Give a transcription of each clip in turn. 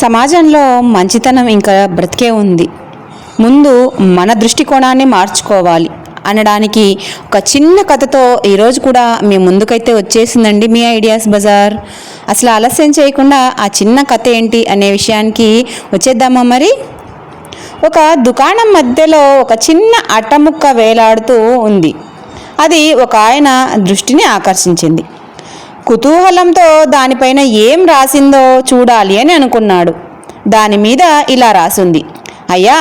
సమాజంలో మంచితనం ఇంకా బ్రతికే ఉంది. ముందు మన దృష్టికోణాన్ని మార్చుకోవాలి అనడానికి ఒక చిన్న కథతో ఈరోజు కూడా మీ ముందుకైతే వచ్చేసిందండి మీ ఐడియాస్ బజార్. అసలు ఆలస్యం చేయకుండా ఆ చిన్న కథ ఏంటి అనే విషయానికి వచ్చేద్దామా మరి. ఒక దుకాణం మధ్యలో ఒక చిన్న అట్టముక్క వేలాడుతూ ఉంది. అది ఒక ఆయన దృష్టిని ఆకర్షించింది. కుతూహలంతో దానిపైన ఏం రాసిందో చూడాలి అని అనుకున్నాడు. దాని మీద ఇలా రాసింది: అయ్యా,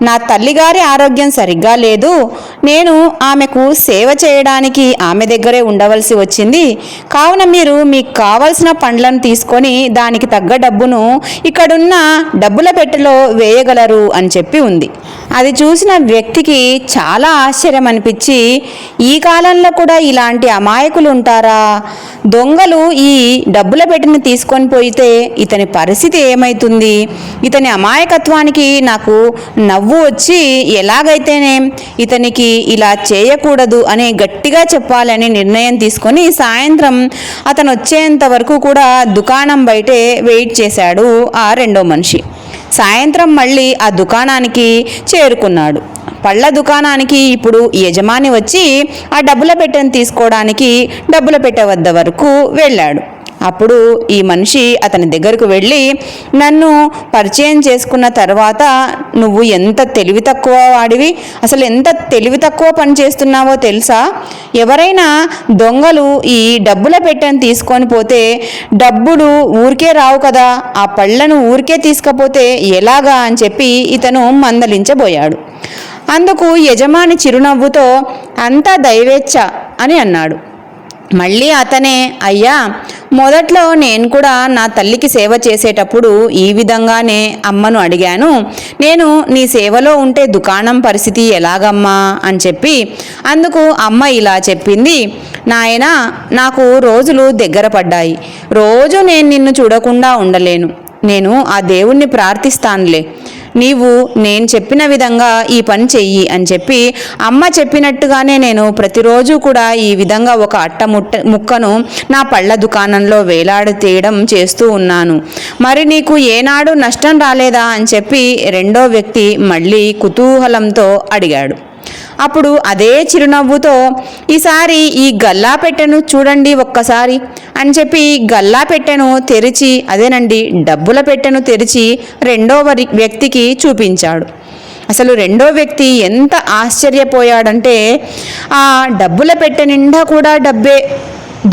నా తల్లిగారి ఆరోగ్యం సరిగ్గా లేదు. నేను ఆమెకు సేవ చేయడానికి ఆమె దగ్గరే ఉండవలసి వచ్చింది. కావున మీరు మీకు కావలసిన పండ్లను తీసుకొని దానికి తగ్గ డబ్బును ఇక్కడున్న డబ్బుల పెట్టెలో వేయగలరు అని చెప్పి ఉంది. అది చూసిన వ్యక్తికి చాలా ఆశ్చర్యం అనిపించి, ఈ కాలంలో కూడా ఇలాంటి అమాయకులు ఉంటారా? దొంగలు ఈ డబ్బుల పెట్టెని తీసుకొని పోయితే ఇతని పరిస్థితి ఏమవుతుంది? ఇతని అమాయకత్వానికి నాకు నవ్వు వచ్చి, ఎలాగైతేనే ఇతనికి ఇలా చేయకూడదు అని గట్టిగా చెప్పాలని నిర్ణయం తీసుకొని సాయంత్రం అతను వచ్చేంత వరకు కూడా దుకాణం బయటే వెయిట్ చేశాడు ఆ రెండో మనిషి. సాయంత్రం మళ్ళీ ఆ దుకాణానికి చేరుకున్నాడు. పళ్ళ దుకాణానికి ఇప్పుడు యజమాని వచ్చి ఆ డబ్బుల పెట్టెను తీసుకోవడానికి డబ్బుల పెట్టె వద్ద వరకు వెళ్ళాడు. అప్పుడు ఈ మనిషి అతని దగ్గరకు వెళ్ళి, నన్ను పరిచయం చేసుకున్న తర్వాత నువ్వు ఎంత తెలివి తక్కువ వాడివి, అసలు ఎంత తెలివి తక్కువ పని చేస్తున్నావో తెలుసా? ఎవరైనా దొంగలు ఈ డబ్బుల పెట్టెను తీసుకొని పోతే డబ్బులు ఊరికే రావు కదా, ఆ పళ్ళను ఊరికే తీసుకపోతే ఎలాగా అని చెప్పి ఇతను మందలించబోయాడు. అందుకు యజమాని చిరునవ్వుతో, అంతా దైవేచ్ఛ అని అన్నాడు. మళ్ళీ అతనే, అయ్యా, మొదట్లో నేను కూడా నా తల్లికి సేవ చేసేటప్పుడు ఈ విధంగానే అమ్మను అడిగాను. నేను నీ సేవలో ఉంటే దుకాణం పరిస్థితి ఎలాగమ్మా అని చెప్పి, అందుకు అమ్మ ఇలా చెప్పింది: నాయనా, నాకు రోజులు దగ్గర పడ్డాయి. రోజు నేను నిన్ను చూడకుండా ఉండలేను. నేను ఆ దేవుణ్ణి ప్రార్థిస్తానులే, నీవు నేను చెప్పిన విధంగా ఈ పని చెయ్యి అని చెప్పి అమ్మ చెప్పినట్టుగానే నేను ప్రతిరోజు కూడా ఈ విధంగా ఒక ముక్కను నా పళ్ళ దుకాణంలో వేలాడతీయడం చేస్తూ ఉన్నాను. మరి నీకు ఏనాడు నష్టం రాలేదా అని చెప్పి రెండో వ్యక్తి మళ్ళీ కుతూహలంతో అడిగాడు. అప్పుడు అదే చిరునవ్వుతో, ఈసారి ఈ గల్లా పెట్టెను చూడండి ఒక్కసారి అని చెప్పి గల్లా పెట్టెను తెరిచి, అదేనండి డబ్బుల పెట్టెను తెరిచి రెండో వ్యక్తికి చూపించాడు. అసలు రెండో వ్యక్తి ఎంత ఆశ్చర్యపోయాడంటే, ఆ డబ్బుల పెట్టె నిండా కూడా డబ్బే.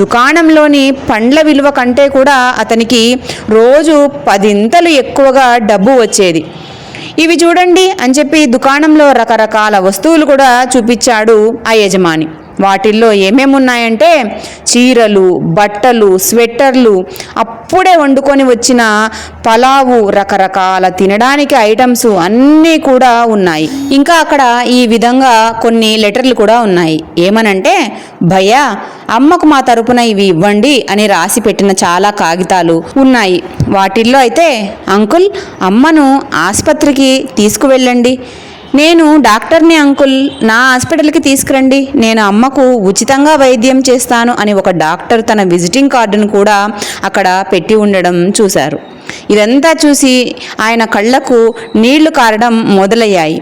దుకాణంలోని పండ్ల విలువ కంటే కూడా అతనికి రోజు 10 ఎక్కువగా డబ్బు వచ్చేది. ఇవి చూడండి అని చెప్పి దుకాణంలో రకరకాల వస్తువులు కూడా చూపించాడు ఆ యజమాని. వాటిల్లో ఏమేమి ఉన్నాయంటే చీరలు, బట్టలు, స్వెట్టర్లు, అప్పుడే వండుకొని వచ్చిన పలావు, రకరకాల తినడానికి ఐటమ్స్ అన్నీ కూడా ఉన్నాయి. ఇంకా అక్కడ ఈ విధంగా కొన్ని లెటర్లు కూడా ఉన్నాయి. ఏమనంటే, భయ్యా, అమ్మకు మా తరపున ఇవి ఇవ్వండి అని రాసి పెట్టిన చాలా కాగితాలు ఉన్నాయి. వాటిల్లో అయితే, అంకుల్, అమ్మను ఆసుపత్రికి తీసుకువెళ్ళండి, నేను డాక్టర్ని అంకుల్, నా హాస్పిటల్కి తీసుకురండి, నేను అమ్మకు ఉచితంగా వైద్యం చేస్తాను అని ఒక డాక్టర్ తన విజిటింగ్ కార్డును కూడా అక్కడ పెట్టి ఉండడం చూశారు. ఇదంతా చూసి ఆయన కళ్ళకు నీళ్లు కారడం మొదలయ్యాయి.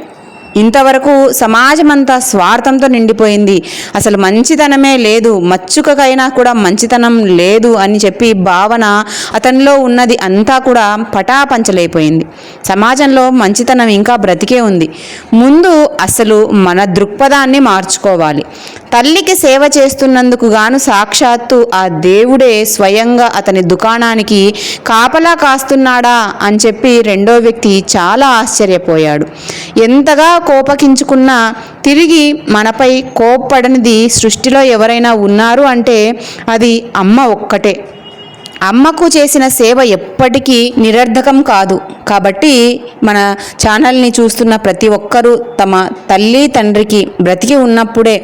ఇంతవరకు సమాజమంతా స్వార్థంతో నిండిపోయింది, అసలు మంచితనమే లేదు, మచ్చుకకైనా కూడా మంచితనం లేదు అని చెప్పి భావన అతనిలో ఉన్నది అంతా కూడా పటాపంచలైపోయింది. సమాజంలో మంచితనం ఇంకా బ్రతికే ఉంది. ముందు అసలు మన దృక్పథాన్ని మార్చుకోవాలి. తల్లికి సేవ చేస్తున్నందుకు గాను సాక్షాత్తు ఆ దేవుడే స్వయంగా అతని దుకాణానికి కాపలా కాస్తున్నాడా అని చెప్పి రెండో వ్యక్తి చాలా ఆశ్చర్యపోయాడు. ఎంతగా కోపగించుకున్నా తిరిగి మనపై కోప్పడనిది సృష్టిలో ఎవరైనా ఉన్నారు అంటే అది అమ్మ ఒక్కటే. అమ్మకు చేసిన సేవ ఎప్పటికీ నిరర్ధకం కాదు. కాబట్టి మన ఛానల్ని చూస్తున్న ప్రతి ఒక్కరూ తమ తల్లి తండ్రికి బ్రతికి ఉన్నప్పుడే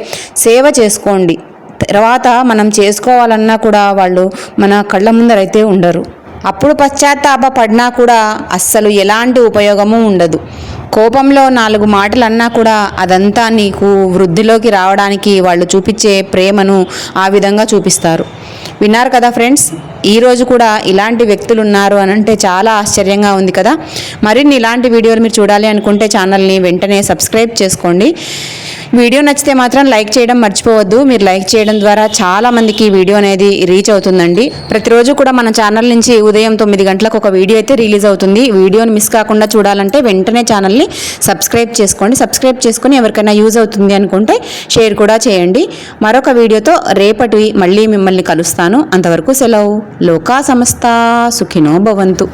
సేవ చేసుకోండి. తర్వాత మనం చేసుకోవాలన్నా కూడా వాళ్ళు మన కళ్ళ ముందరైతే ఉండరు. అప్పుడు పశ్చాత్తాప పడినా కూడా అస్సలు ఎలాంటి ఉపయోగము ఉండదు. కోపంలో 4 మాటలు అన్నా కూడా అదంతా నీకు వృద్ధిలోకి రావడానికి వాళ్ళు చూపించే ప్రేమను ఆ విధంగా చూపిస్తారు. విన్నారు కదా ఫ్రెండ్స్, ఈరోజు కూడా ఇలాంటి వ్యక్తులు ఉన్నారు అని అంటే చాలా ఆశ్చర్యంగా ఉంది కదా. మరిన్ని ఇలాంటి వీడియోలు మీరు చూడాలి అనుకుంటే ఛానల్ని వెంటనే సబ్స్క్రైబ్ చేసుకోండి. వీడియో నచ్చితే మాత్రం లైక్ చేయడం మర్చిపోవద్దు. మీరు లైక్ చేయడం ద్వారా చాలా మందికి ఈ వీడియో అనేది రీచ్ అవుతుందండి. ప్రతిరోజు కూడా మన ఛానల్ నుంచి ఉదయం 9 గంటలకు ఒక వీడియో అయితే రిలీజ్ అవుతుంది. వీడియోని మిస్ కాకుండా చూడాలంటే వెంటనే ఛానల్ని సబ్స్క్రైబ్ చేసుకోండి. సబ్స్క్రైబ్ చేసుకొని ఎవరికైనా యూజ్ అవుతుంది అనుకుంటే షేర్ కూడా చేయండి. మరొక వీడియోతో రేపటి మళ్ళీ మిమ్మల్ని కలుస్తాను. అంతవరకు సెలవు. లోకా సమస్త సుఖినో భవంతు.